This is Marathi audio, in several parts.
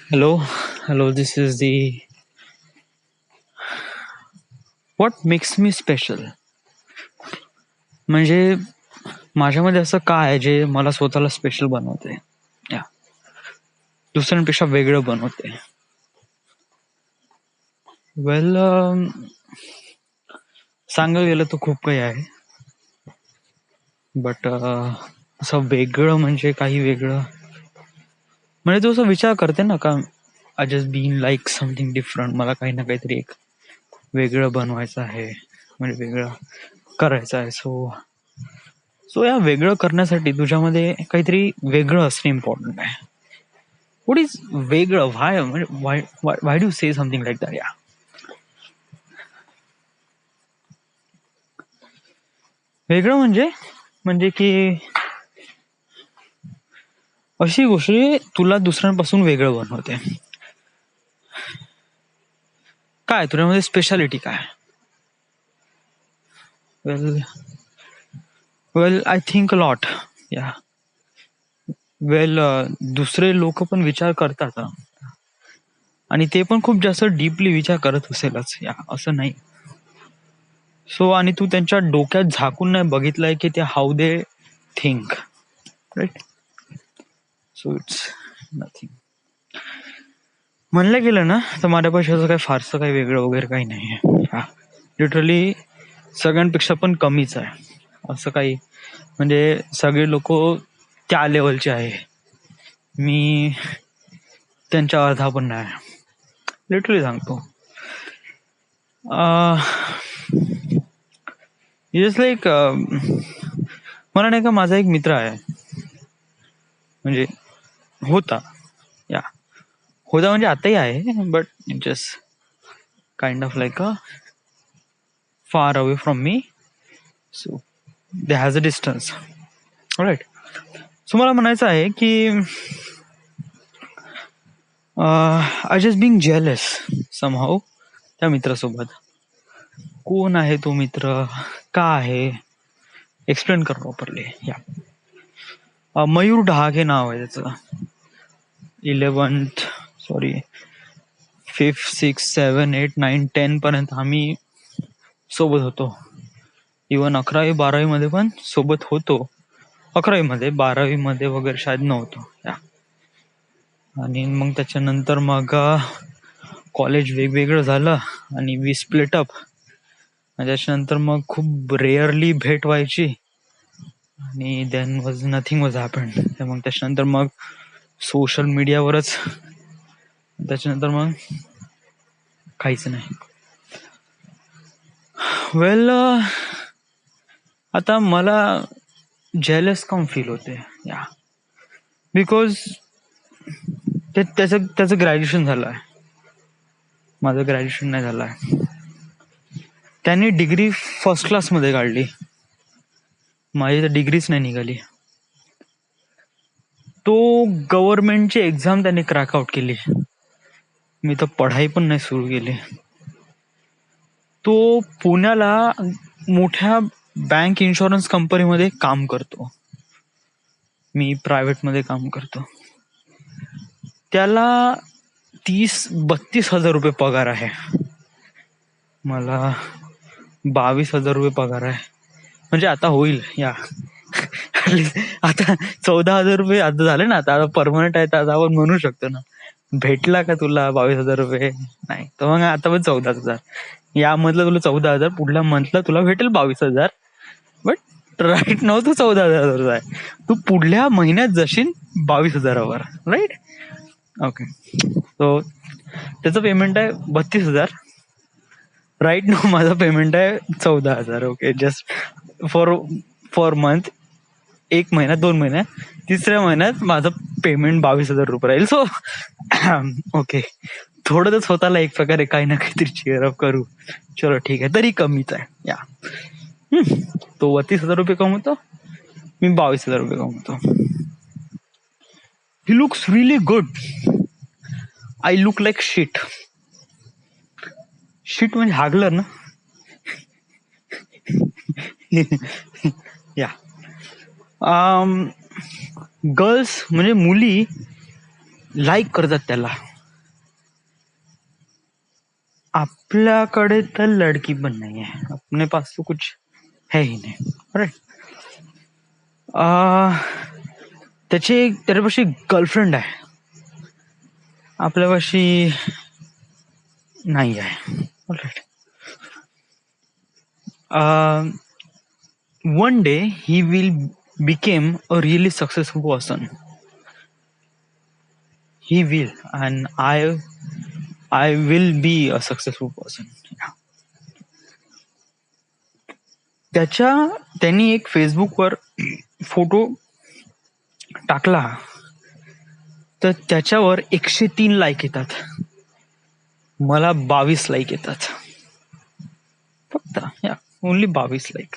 Hello, hello. This is the what makes me special. म्हणजे माझ्यामध्ये असं काय आहे जे मला स्वतःला स्पेशल बनवते, या दुसऱ्यांपेक्षा वेगळं बनवते. वेल, सांगायला गेलं तर खूप काही आहे, बट असं वेगळं म्हणजे काही वेगळं म्हणजे तू असं विचार करते ना का I just been like something different. मला काही ना काहीतरी एक वेगळं बनवायचं आहे, म्हणजे वेगळं करायचं आहे. सो सो या वेगळं करण्यासाठी तुझ्यामध्ये काहीतरी वेगळं असणं इम्पॉर्टंट आहे. व्हॉट इज वेगळं? व्हाय म्हणजे why do say something like that? Yeah वेगळं म्हणजे म्हणजे की अशी गोष्ट जी तुला दुसऱ्यांपासून वेगळं बनवते. काय तुझ्यामध्ये स्पेशालिटी काय? Well well I think a lot. Yeah well, दुसरे लोक पण विचार करतात आणि ते पण खूप जास्त डीपली विचार करत असेलच, या असं नाही. सो आणि तू त्यांच्या डोक्यात झाकून नाही बघितलंय की ते how they think, right? So it's nothing. म्हणलं गेलं ना तर माझ्या पैशाचं काही फारसं काही वेगळं वगैरे काही नाही आहे. लिटरली सगळ्यांपेक्षा पण कमीच आहे. असं काही म्हणजे सगळे लोक त्या लेवलचे आहे, मी त्यांच्या अर्धा पण नाही. लिटरली सांगतो. जस्ट लाईक मला नाही का, माझा एक मित्र आहे, म्हणजे होता, या होता म्हणजे आताही आहे, but just kind of like a far away from me. So they has a distance, right? So मला म्हणायचं आहे की I just being jealous somehow त्या मित्रासोबत. कोण आहे तो मित्र, का आहे, एक्सप्लेन कर प्रॉपरली. या मयूर डहाके नाव आहे त्याचं. 11th, sorry 5th 6th 7th 8th 9th 10th पर्यंत आम्ही सोबत होतो. इवन 11वी 12वी मध्ये पण सोबत होतो. 11वी मध्ये, 12वी मध्ये वगैरे शायद नव्हतो. या आणि मग त्याच्यानंतर मग कॉलेज वेगवेगळं झालं आणि वी स्प्लिट अप. त्याच्यानंतर मग खूप रेअरली भेट व्हायची आणि then was nothing was happen. मग त्याच्यानंतर मग सोशल मीडियावरच, त्याच्यानंतर मग काहीच नाही. वेल, आता मला जेलस कम फील होते, या बिकॉज त्याचं ग्रॅज्युएशन झालं आहे, माझं ग्रॅज्युएशन नाही झालं आहे. त्यांनी डिग्री फर्स्ट क्लासमध्ये काढली, माझी तर डिग्रीच नाही निघाली. तो गव्हर्नमेंटची एक्झाम त्याने क्रॅकआउट केली, मी तर पढाई पण नाही सुरू केली. तो पुण्याला मोठ्या बँक इन्शुरन्स कंपनीमध्ये काम करतो, मी प्रायव्हेटमध्ये काम करतो. त्याला 30-32 हजार रुपये पगार आहे, मला 22 हजार रुपये पगार आहे. म्हणजे आता होईल, या आता 14 हजार रुपये आता झाले ना, आता परमनंट आहे, आता आपण म्हणू शकतो ना, भेटला का तुला 22 हजार रुपये? नाही तर मग आता पण 14 हजार. या मधलं तुला 14 हजार, पुढल्या मंथला तुला भेटेल 22 हजार. बट राईट नाव तू 14 हजार आहे, तू पुढल्या महिन्यात जाशील 22 हजारावर, राईट? ओके. सो त्याचं पेमेंट आहे 32 हजार. राईट नाव माझं पेमेंट आहे 14 हजार. Okay, just for for month, 1 महिना 2 महिना, तिसऱ्या महिन्यात माझं पेमेंट 22 हजार रुपये राहील. सो ओके, थोडं तर स्वतःला एक प्रकारे काही ना काहीतरी चेअरअप करू. चलो ठीक आहे, तरी कमीच आहे. या तो 32 हजार रुपये कमवतो, मी 22 हजार रुपये कमवतो. He looks really good, I look like shit. Shit म्हणजे हागलं ना. या गर्ल्स म्हणजे मुली लाईक करतात त्याला, आपल्याकडे तर लडकी पण नाही आहे, अपने पास तो कुछ है ही नाही, राईट. त्याच्यापाशी गर्लफ्रेंड आहे, आपल्यापाशी नाही आहे, right. One day he will become a really successful person. He will, and I will be a successful person. त्यांनी एक फेसबुकवर फोटो टाकला तर त्याच्यावर 103 लाईक येतात, मला 22 लाईक येतात फक्त. Only 22 like.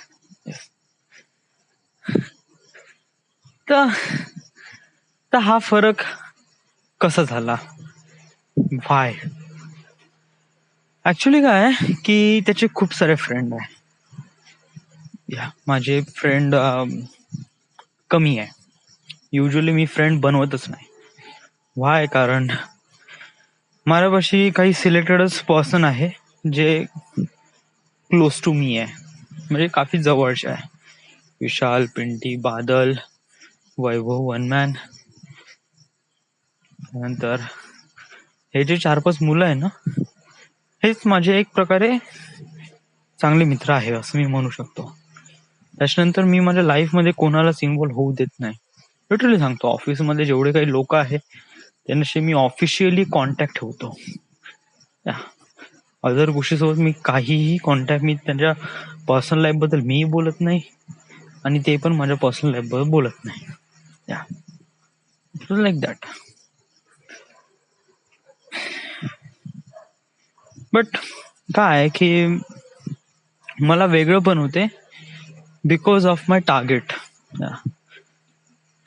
तर हा फरक कसा झाला? व्हाय? ऍक्च्युली काय आहे की त्याचे खूप सारे फ्रेंड आहे. माझे फ्रेंड कमी आहे. युजली मी फ्रेंड बनवतच नाही. व्हाय? कारण माझ्यापाशी काही सिलेक्टेडच पर्सन आहे जे क्लोज टू मी आहे, म्हणजे काफी जवळचे आहे. विशाल, पिंटी, बादल, वैभव, वनमॅन, नंतर हे जे 4-5 मुलं आहे ना, हेच माझे एक प्रकारे चांगले मित्र आहे असं मी म्हणू शकतो. त्याच्यानंतर मी माझ्या लाईफमध्ये कोणालाच इन्व्हॉल्व होऊ देत नाही. लिटरली सांगतो, ऑफिसमध्ये जेवढे काही लोक आहे त्यांच्याशी मी ऑफिशियली कॉन्टॅक्ट ठेवतो. अदर गोष्टीसोबत मी काहीही कॉन्टॅक्ट, मी त्यांच्या पर्सनल लाईफ बद्दल मी बोलत नाही आणि ते पण माझ्या पर्सनल लाईफ बद्दल बोलत नाही. Like that. बट काय की मला वेगळं पण होते बिकॉज ऑफ माय टार्गेट.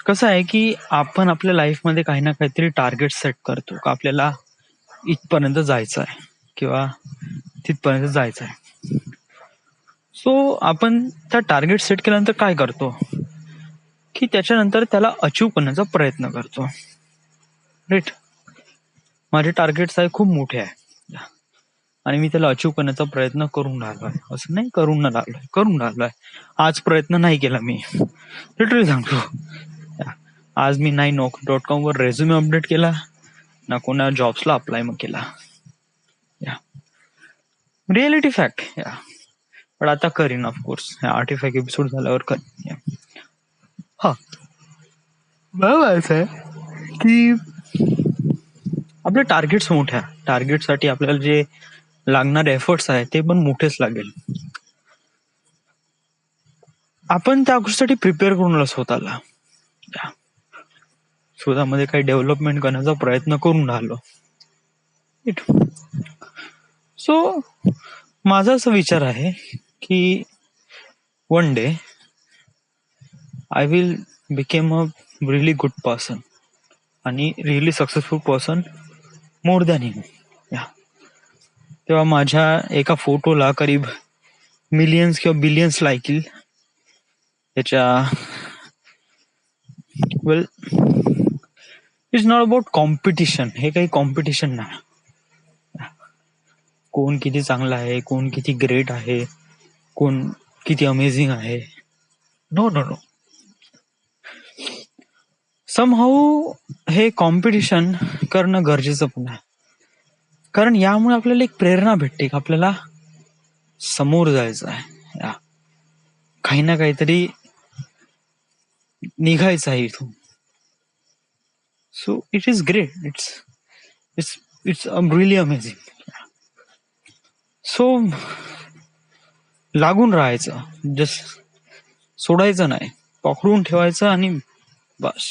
कसं आहे की आपण आपल्या लाईफमध्ये काही ना काहीतरी टार्गेट सेट करतो का आपल्याला इथपर्यंत जायचं आहे किंवा तिथपर्यंत जायचं आहे. सो आपण त्या टार्गेट सेट केल्यानंतर काय करतो की त्याच्यानंतर त्याला अचीव करण्याचा प्रयत्न करतो, राईट. माझे टार्गेट्स आहे खूप मोठे आहे आणि मी त्याला अचीव करण्याचा प्रयत्न करून राहिलोय, असं नाही करून राहिलोय. आज प्रयत्न नाही केला मी, लिटरली सांगतो. आज मी नाही Naukri.com वर रेझ्युमे अपडेट केला, ना कोणा जॉब्सला अप्लाय मग केला. Reality fact. पण आता करीन ऑफकोर्स, 85 एपिसोड झाल्यावर करीन. हा बरोबर आहे की आपले टार्गेट्स मोठ्या, टार्गेटसाठी आपल्याला जे लागणारे एफर्ट्स आहे ते पण मोठेच लागेल. आपण त्या गोष्टीसाठी प्रिपेअर करून स्वतःला, स्वतःमध्ये काही डेव्हलपमेंट करण्याचा प्रयत्न करून राहिलो. सो माझा असा विचार आहे की one day I will become a really good person आणि really successful person more than him. तेव्हा माझ्या एका फोटोला करीब मिलियन्स किंवा बिलियन्स लाईक येईल. त्याच्या वेल, इट्स नॉट अबाउट कॉम्पिटिशन. हे काही कॉम्पिटिशन नाही. कोण किती चांगला आहे, कोण किती ग्रेट आहे, कोण किती अमेझिंग आहे, नो नो नो. समहाऊ हे कॉम्पिटिशन करणं गरजेचं पण आहे, कारण यामुळे आपल्याला एक प्रेरणा भेटते की आपल्याला समोर जायचं आहे, काही ना काहीतरी निघायचं आहे इथून. So it is great, it's really amazing. So लागून राहायचं, जस्ट सोडायचं नाही, पकडून ठेवायचं आणि बस.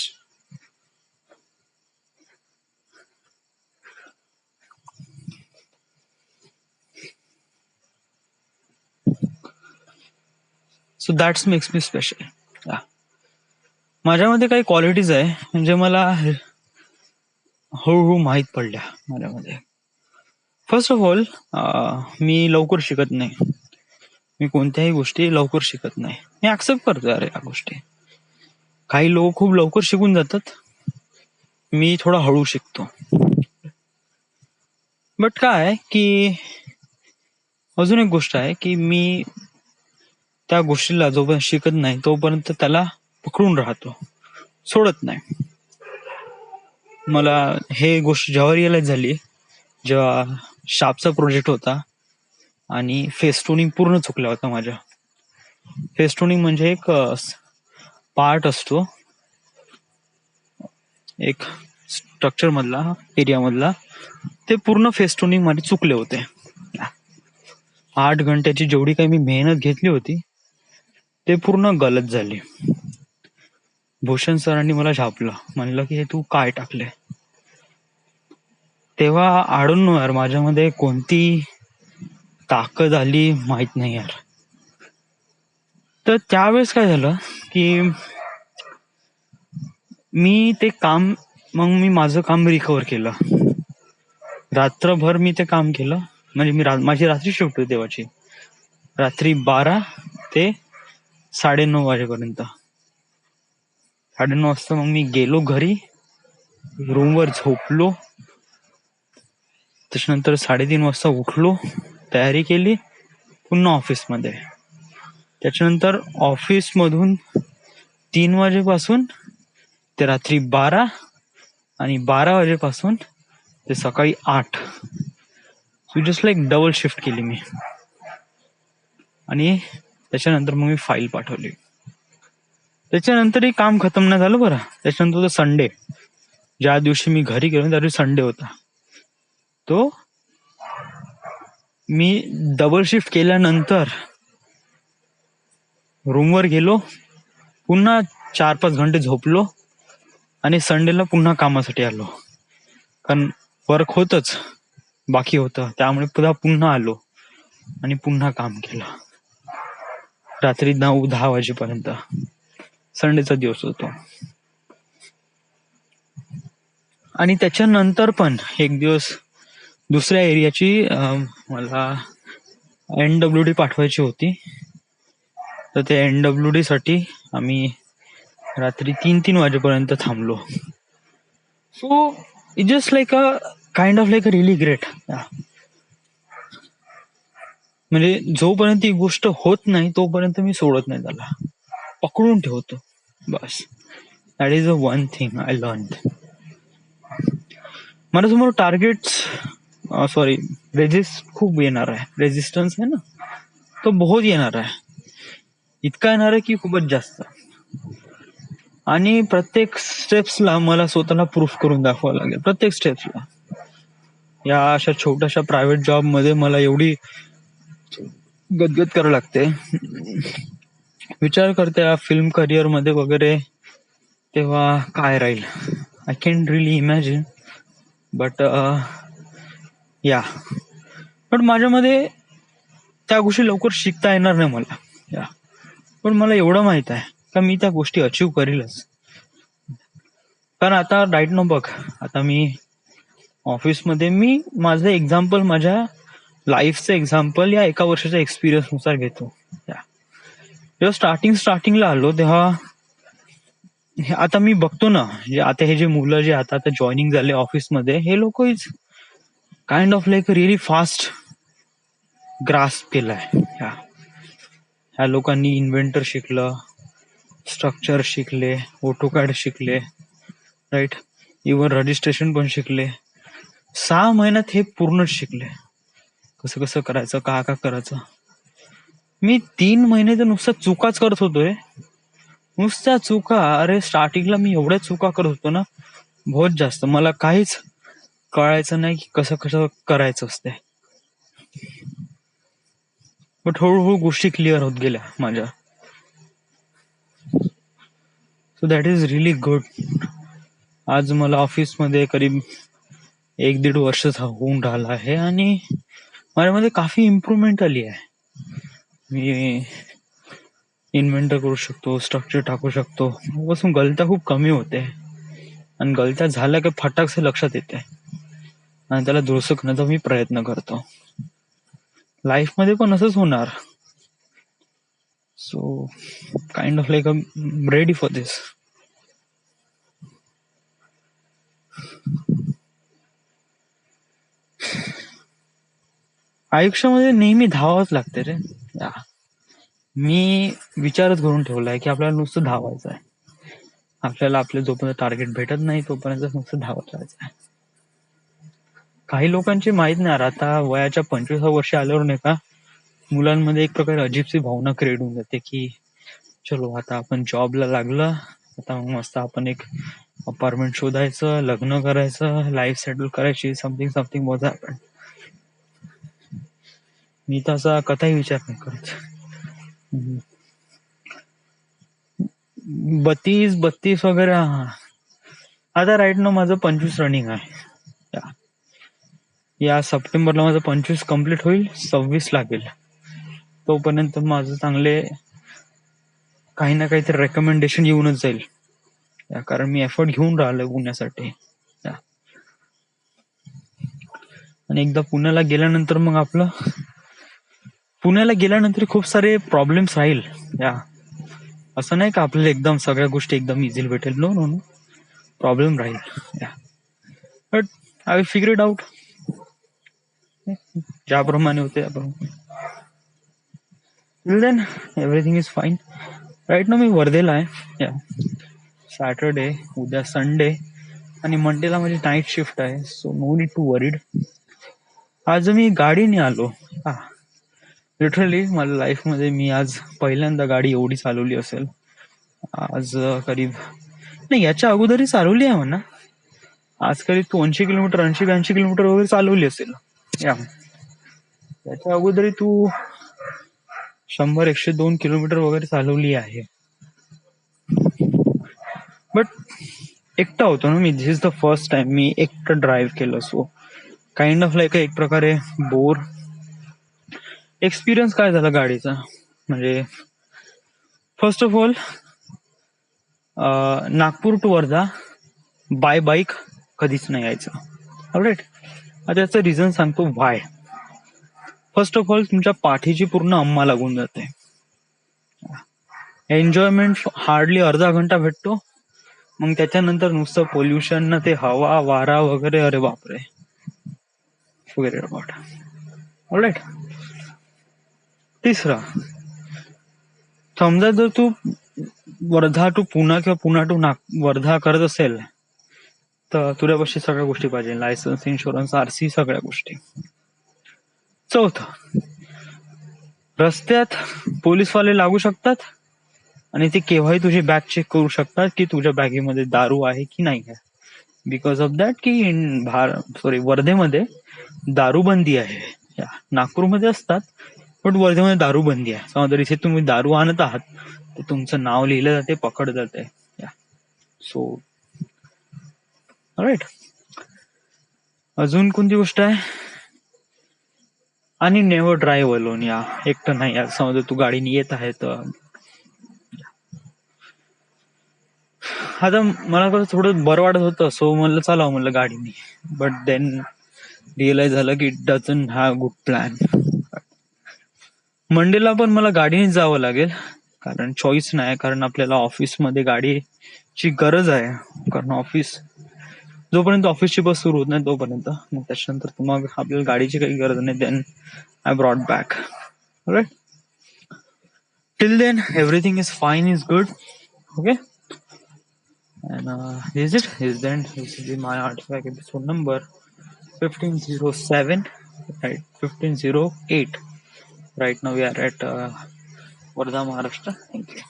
So that's makes me special. माझ्यामध्ये काही क्वालिटीज आहे म्हणजे मला हळूहळू माहीत पडल्या माझ्यामध्ये. फर्स्ट ऑफ ऑल, मी लवकर शिकत नाही. मी कोणत्याही गोष्टी लवकर शिकत नाही. मी ऍक्सेप्ट करतो अरे या गोष्टी. काही लोक खूप लवकर शिकून जातात, मी थोडा हळू शिकतो. बट काय की अजून एक गोष्ट आहे की मी त्या गोष्टीला जोपर्यंत शिकत नाही तोपर्यंत त्याला पकडून राहतो, सोडत नाही. मला हे गोष्ट जेव्हा रिअलाइज झाली, जेव्हा शापचा प्रोजेक्ट होता आणि फेस्टोनिंग पूर्ण चुकला होता माझ्या. फेस्टोनिंग म्हणजे एक पार्ट असतो एक स्ट्रक्चर मधला, एरिया मधला, ते पूर्ण फेस्टोनिंग मध्ये चुकले होते. 8 घंट्याची जेवढी काही मी मेहनत घेतली होती ते पूर्ण गलत झाली. भूषण सरांनी मला झापलं, म्हणलं की हे तू काय टाकले. तेव्हा आढळून यार माझ्यामध्ये कोणती ताकद आली माहित नाही यार. तर त्यावेळेस काय झालं की मी ते काम, मग मी माझं काम रिकव्हर केलं. रात्रभर मी ते काम केलं. म्हणजे माझी रात्री शिफ्ट होती तेव्हाची, रात्री 12 ते 9:30 वाजेपर्यंत. 9:30 वाजता मग मी गेलो घरी, रूमवर झोपलो. त्याच्यानंतर 3:30 वाजता उठलो, तयारी केली, पुन्हा ऑफिसमध्ये. त्याच्यानंतर ऑफिस मधून 3 वाजेपासून ते रात्री 12 आणि 12 वाजेपासून ते सकाळी 8, जस्ट लाईक डबल शिफ्ट केली मी. आणि त्याच्यानंतर मग मी फाईल पाठवली. त्याच्यानंतरही काम खतम नाही झालं बरं. त्याच्यानंतर संडे, ज्या दिवशी मी घरी गेलो त्या दिवशी संडे होता, तो मी डबल शिफ्ट केल्यानंतर रूमवर गेलो, पुन्हा 4-5 घंटे झोपलो आणि संडेला पुन्हा कामासाठी आलो. कारण वर्क होतच, बाकी होतं, त्यामुळे पुन्हा आलो आणि पुन्हा काम केलं रात्री 9-10 वाजेपर्यंत. संडेचा दिवस होतो. आणि त्याच्यानंतर पण एक दिवस दुसऱ्या एरियाची मला NWD पाठवायची होती. तर ते NWD साठी आम्ही रात्री 3-3 वाजेपर्यंत थांबलो. So it just like a kind of like a really great. म्हणजे जोपर्यंत ही गोष्ट होत नाही तोपर्यंत मी सोडत नाही, त्याला पकडून ठेवतो बस. That is a one thing I learn. मला समोर टार्गेट्स खूप येणार आहे, रेजिस्टन्स आहे ना, तो बहुत येणार आहे. इतका येणार आहे की खूपच जास्त. आणि प्रत्येक स्टेप्सला मला स्वतःला प्रूफ करून दाखवावं लागेल. प्रत्येक स्टेप्सला. या अशा छोट्याशा प्रायव्हेट जॉब मध्ये मला एवढी गदगद करावं लागते. विचार करते फिल्म करिअर मध्ये वगैरे तेव्हा काय राहील. I can really imagine. But पण माझ्यामध्ये त्या गोष्टी लवकर शिकता येणार नाही मला. पण मला एवढं माहित आहे का मी त्या गोष्टी अचीव करीलच. कारण आता राईट ना बघ, आता मी ऑफिसमध्ये मी माझं एक्झाम्पल, माझ्या लाईफचं एक्झाम्पल या 1 वर्षाच्या एक्सपिरियन्स नुसार घेतो. जेव्हा स्टार्टिंगला आलो तेव्हा आता मी बघतो ना, आता हे जे मुलं जे आता जॉईनिंग झाले ऑफिसमध्ये, हे लोक is kind of like really fast grasp केलाय. ह्या लोकांनी इन्व्हेंटर शिकलं, स्ट्रक्चर शिकले, ऑटोकॅड शिकले, राईट, इव्हन रजिस्ट्रेशन पण शिकले. 6 महिन्यात हे पूर्ण शिकले, कसं कसं करायचं, का करायचं. मी 3 महिने तर नुसत्या चुकाच करत होतोय, नुसत्या चुका. अरे स्टार्टिंगला मी एवढ्या चुका करत होतो ना, बहुत जास्त. मला काहीच कळायचं नाही की कसं कसं करायचं असते. पण हळूहळू गोष्टी क्लिअर होत गेल्या माझ्या. So that is really good. आज मला ऑफिसमध्ये करीब 1-1.5 वर्ष होऊन राहिला आहे आणि माझ्यामध्ये काफी इम्प्रुव्हमेंट आली आहे. मी इन्व्हेंटर करू शकतो, स्ट्रक्चर टाकू शकतो, पासून गलत्या खूप कमी होते. आणि गलत्या झाल्या की फटाकसे लक्षात येते आणि त्याला दुरुस्त करण्याचा मी प्रयत्न करतो. लाईफ मध्ये पण असंच होणार. So kind of like a ready for this. आयुष्यामध्ये नेहमी धावावंच लागते रे. या. मी विचारच करून ठेवलाय की आपल्याला नुसतं धावायचं आहे. आपल्याला आपल्या जोपर्यंत टार्गेट भेटत नाही तोपर्यंत नुसतं धावत राहायचं आहे. काही लोकांची माहित नाही यार, आता वयाच्या 25व्या वर्षी आल्यावर नाही का मुलांमध्ये एक प्रकारे अजीबशी भावना क्रिएट होऊन जाते की चलो आता आपण जॉबला लागलं, आता मस्त आपण एक अपार्टमेंट शोधायचं, लग्न करायचं, लाईफ सेटल करायची, समथिंग समथिंग वॉज हॅपन. मी तर असा कथाही विचार नाही करत. 32 वगैरे. हा, आता राईट ना माझं 25 रनिंग आहे. या सप्टेंबरला माझं 25 कम्प्लीट होईल, 26 लागेल. तोपर्यंत माझं चांगले काही ना काहीतरी रेकमेंडेशन येऊनच जाईल, कारण मी एफर्ट घेऊन राहिलोय पुण्यासाठी. आणि एकदा पुण्याला गेल्यानंतर खूप सारे प्रॉब्लेम्स राहील. या असं नाही का आपल्याला एकदम सगळ्या गोष्टी एकदम इझिली भेटेल. नो नो नो, प्रॉब्लेम राहील. या but I will figure it out. ज्याप्रमाणे होते त्याप्रमाणे. Till then everything is fine. Right ना मी वर्धेला आहे. या सॅटरडे, उद्या संडे आणि मंडेला माझी नाईट शिफ्ट आहे, so no need to worried. आज मी गाडीने आलो. लिटरली माझ्या लाईफ मध्ये मी आज पहिल्यांदा गाडी एवढी चालवली असेल. आज करीब नाही, याच्या अगोदरही चालवली आहे म्हणा. आज करीब तू 80 किलोमीटर 80-82 किलोमीटर वगैरे चालवली असेल. याच्या अगोदरही तू 100-102 किलोमीटर वगैरे चालवली आहे. बट एकटा होतो ना मी. दिस इज द फर्स्ट टाइम मी एकटं ड्राईव्ह केलं. सो काइंड ऑफ लाईक एक प्रकारे बोर एक्सपिरियन्स. काय झाला गाडीचा म्हणजे, first of all Nagpur to Wardha by bike कधीच नाही यायचं. ऑलराईट. आता त्याचं रिझन सांगतो व्हाय. फर्स्ट ऑफ ऑल तुमच्या पाठीची पूर्ण अम्मा लागून जाते. एन्जॉयमेंट हार्डली अर्धा घंटा भेटतो, मग त्याच्यानंतर नुसतं पोल्युशन ना, ते हवा वारा वगैरे. अरे बापरे, फॉरगेट अबाउट. ऑलराईट. तिसरा, समजा जर तू वर्धा टू पुणा किंवा पुणा टू वर्धा करत असेल तर तुझ्यापाशी सगळ्या गोष्टी पाहिजे. लायसन्स, इन्शुरन्स, आरसी, सगळ्या गोष्टी. चौथं, रस्त्यात पोलीसवाले लागू शकतात आणि ते केव्हाही तुझी बॅग चेक करू शकतात की तुझ्या बॅगेमध्ये दारू आहे की नाही आहे. बिकॉज ऑफ दॅट की वर्धेमध्ये दारूबंदी आहे. नागपूरमध्ये असतात पण वर्धेमध्ये दारूबंदी आहे. समजा इथे तुम्ही दारू आणत आहात तर तुमचं नाव लिहिलं जाते, पकड जाते. So right. अजून कोणती गोष्ट आहे, आणि नेव्हर ड्राईव्ह अलोन. या एकटं नाही. या समजा तू गाडीने येत आहे तर, आता मला कसं थोडं बरं वाटत होतं, सो म्हणलं चालावं म्हणलं गाडीने. बट देन रिअलाइज झालं की it doesn't have good plan. मंडेला पण मला गाडीनेच जावं लागेल, कारण चॉईस नाही. कारण आपल्याला ऑफिसमध्ये गाडीची गरज आहे, कारण जोपर्यंत ऑफिसची बस सुरू होत नाही तोपर्यंत. मग त्याच्यानंतर मग आपल्याला गाडीची काही गरज नाही. Then I brought back. Right. Till then everything is fine, is good. Okay. And is it? Is then this is my artifact episode number 1507, right? 1508. Right now we are at Wardha, Maharashtra. Thank you.